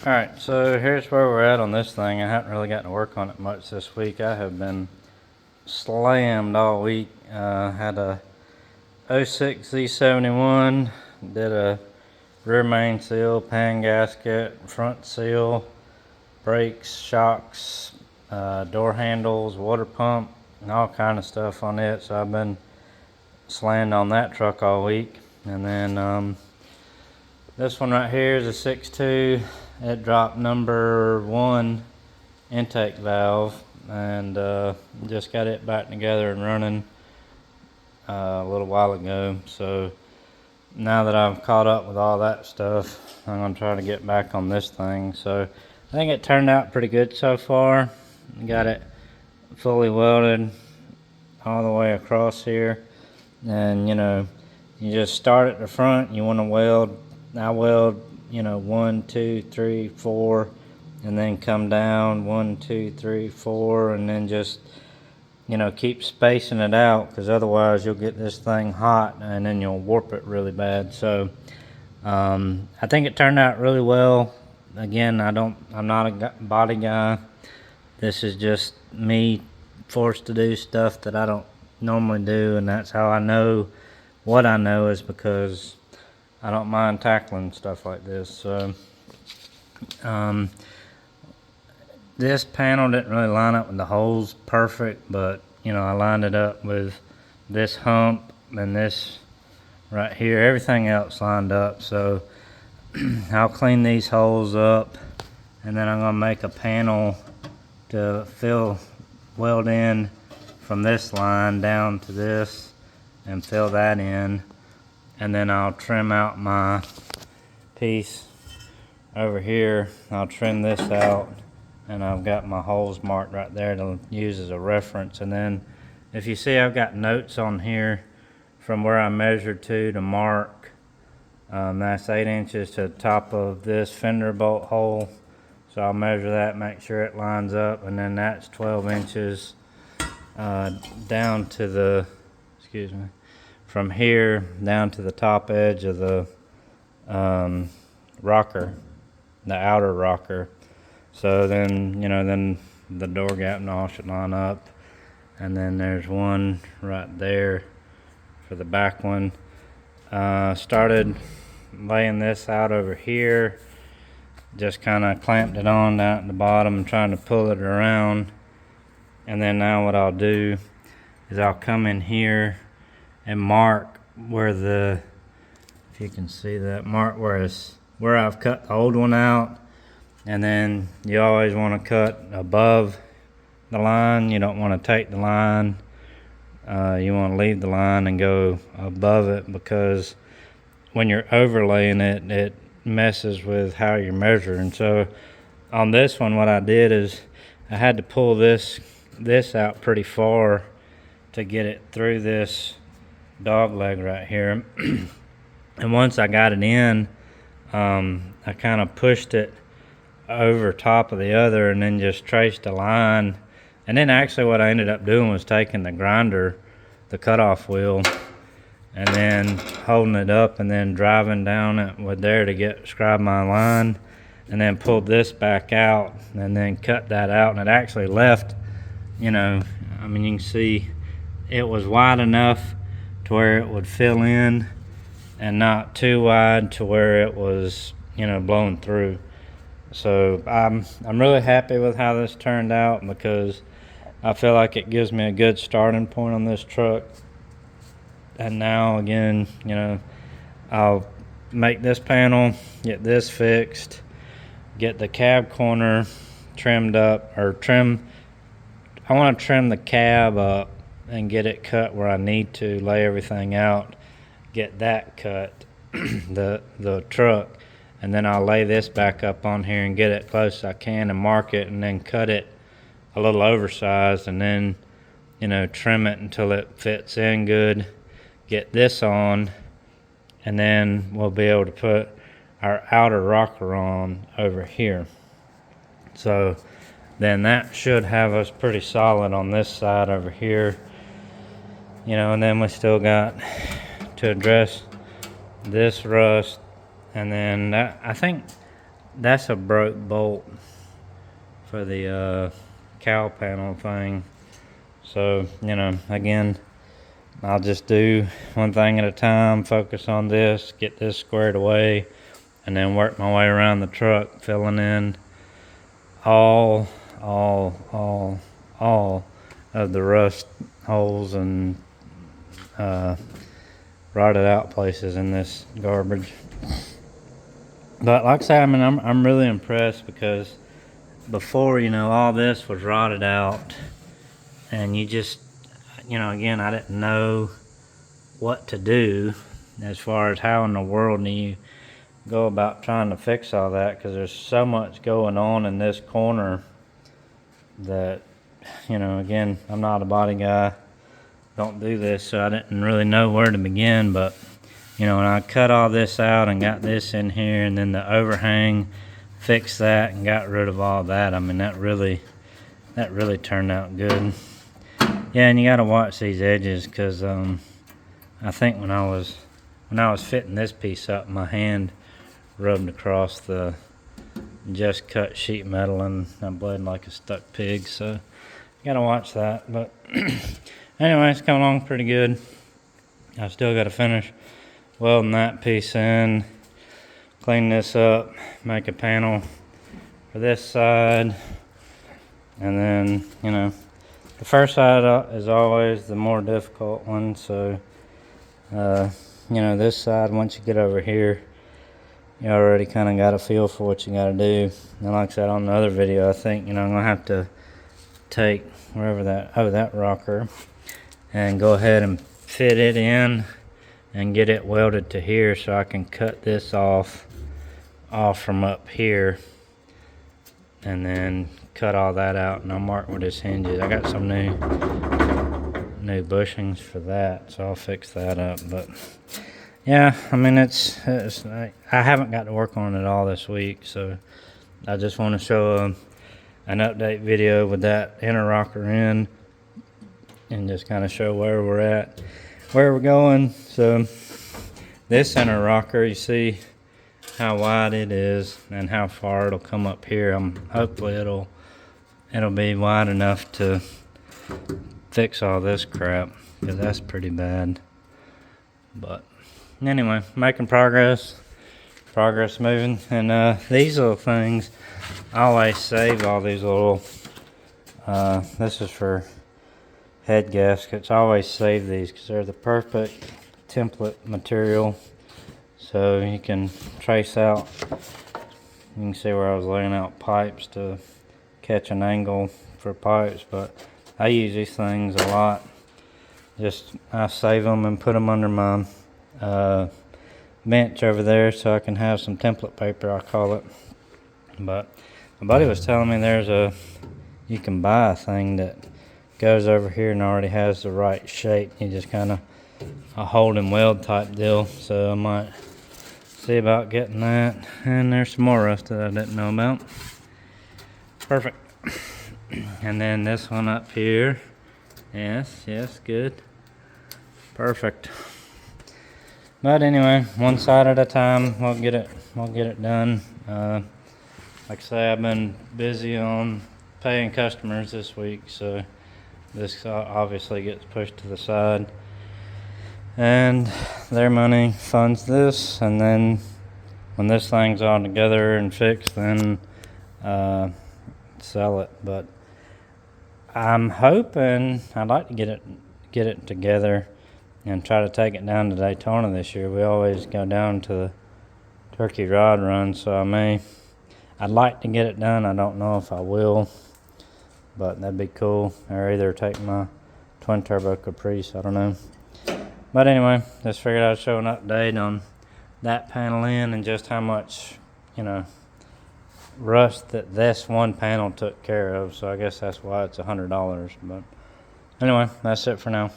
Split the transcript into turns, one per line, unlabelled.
Alright, so here's where we're at on this thing. I haven't really gotten to work on it much this week. I have been slammed all week. Had a '06 Z71, did a rear main seal, pan gasket, front seal, brakes, shocks, door handles, water pump, and all kind of stuff on it. So I've been slammed on that truck all week. And then this one right here is a 6.2. It dropped number 1 intake valve, and just got it back together and running a little while ago. So now that I've caught up with all that stuff, I'm gonna try to get back on this thing. So I think it turned out pretty good so far. Got it fully welded all the way across here, and you just start at the front. You want to weld. I weld 1, 2, 3, 4, and then come down 1, 2, 3, 4, and then just keep spacing it out, because otherwise you'll get this thing hot and then you'll warp it really bad. So I think it turned out really well. Again, I'm not a body guy. This is just me forced to do stuff that I don't normally do, and that's how I know what I know, is because I don't mind tackling stuff like this. So this panel didn't really line up with the holes perfect, but I lined it up with this hump and this right here. Everything else lined up. So I'll clean these holes up, and then I'm gonna make a panel to weld in from this line down to this and fill that in, and then I'll trim out my piece over here. I'll trim this out, and I've got my holes marked right there to use as a reference. And then if you see, I've got notes on here from where I measured to mark. That's 8 inches to the top of this fender bolt hole. So I'll measure that, make sure it lines up, and then that's 12 inches down to the, from here down to the top edge of the rocker, the outer rocker. So then, then the door gap and all should line up. And then there's one right there for the back one. Started laying this out over here. Just kind of clamped it on down at the bottom, trying to pull it around. And then now what I'll do is I'll come in here and mark where if you can see that, mark where I've cut the old one out. And then you always want to cut above the line. You don't want to take the line. You want to leave the line and go above it, because when you're overlaying it, it messes with how you're measuring. So on this one, what I did is I had to pull this out pretty far to get it through this dog leg right here. And once I got it in, I kind of pushed it over top of the other and then just traced a line. And then actually what I ended up doing was taking the grinder, the cutoff wheel, and then holding it up and then driving down it with there to scribe my line, and then pulled this back out and then cut that out. And it actually left, you can see it was wide enough to where it would fill in, and not too wide to where it was, blowing through. So I'm really happy with how this turned out, because I feel like it gives me a good starting point on this truck. And now again, I'll make this panel, get this fixed, get the cab corner trimmed up, I want to trim the cab up and get it cut where I need to, lay everything out, get that cut, the truck, and then I'll lay this back up on here and get it close as I can and mark it, and then cut it a little oversized, and then trim it until it fits in good, get this on, and then we'll be able to put our outer rocker on over here. So then that should have us pretty solid on this side over here. And then we still got to address this rust, and then I think that's a broke bolt for the cowl panel thing. So, you know, again, I'll just do one thing at a time, focus on this, get this squared away, and then work my way around the truck, filling in all of the rust holes and rotted out places in this garbage. But like I said, I mean, I'm really impressed, because before, you know, all this was rotted out, and you just, you know, again, I didn't know what to do as far as how in the world do you go about trying to fix all that, because there's so much going on in this corner that, you know, again, I'm not a body guy, don't do this, so I didn't really know where to begin. But, you know, when I cut all this out and got this in here, and then the overhang, fixed that and got rid of all that, I mean, that really turned out good. Yeah, and you gotta watch these edges, because I think when I was fitting this piece up, my hand rubbed across the just cut sheet metal, and I bled like a stuck pig, so you gotta watch that. But anyway, it's coming along pretty good. I still gotta finish welding that piece in, clean this up, make a panel for this side, and then, you know, the first side is always the more difficult one. So you know, this side, once you get over here, you already kind of got a feel for what you got to do. And like I said on the other video, I think, you know, I'm gonna have to take wherever that rocker, and go ahead and fit it in and get it welded to here, so I can cut this off from up here, and then cut all that out, and I'll mark where this hinges. I got some new bushings for that, so I'll fix that up. But yeah, I mean, it's I haven't got to work on it all this week, so I just want to show an update video with that inner rocker in, and just kind of show where we're at, where we're going. So this inner rocker, you see how wide it is and how far it'll come up here. Hopefully it'll be wide enough to fix all this crap, because that's pretty bad. But anyway, making progress moving. And these little things, I always save all these little this is for head gaskets. I always save these because they're the perfect template material, so you can trace out. You can see where I was laying out pipes to catch an angle for pipes, but I use these things a lot. I save them and put them under my bench over there, so I can have some template paper, I call it. But my buddy was telling me you can buy a thing that goes over here and already has the right shape. You just kind of a hold and weld type deal, so I might see about getting that. And there's some more rust that I didn't know about. Perfect. And then this one up here, yes, good, perfect. But anyway, one side at a time, we'll get it done. Like I say, I've been busy on paying customers this week, so this obviously gets pushed to the side, and their money funds this. And then when this thing's all together and fixed, then sell it. But I'm hoping, I'd like to get it together and try to take it down to Daytona this year. We always go down to the Turkey Rod Run, so I'd like to get it done. I don't know if I will, but that'd be cool. Or either take my twin turbo Caprice, I don't know. But anyway, just figured I'd show an update on that panel in, and just how much, you know, rust that this one panel took care of. So I guess that's why it's $100. But anyway, that's it for now.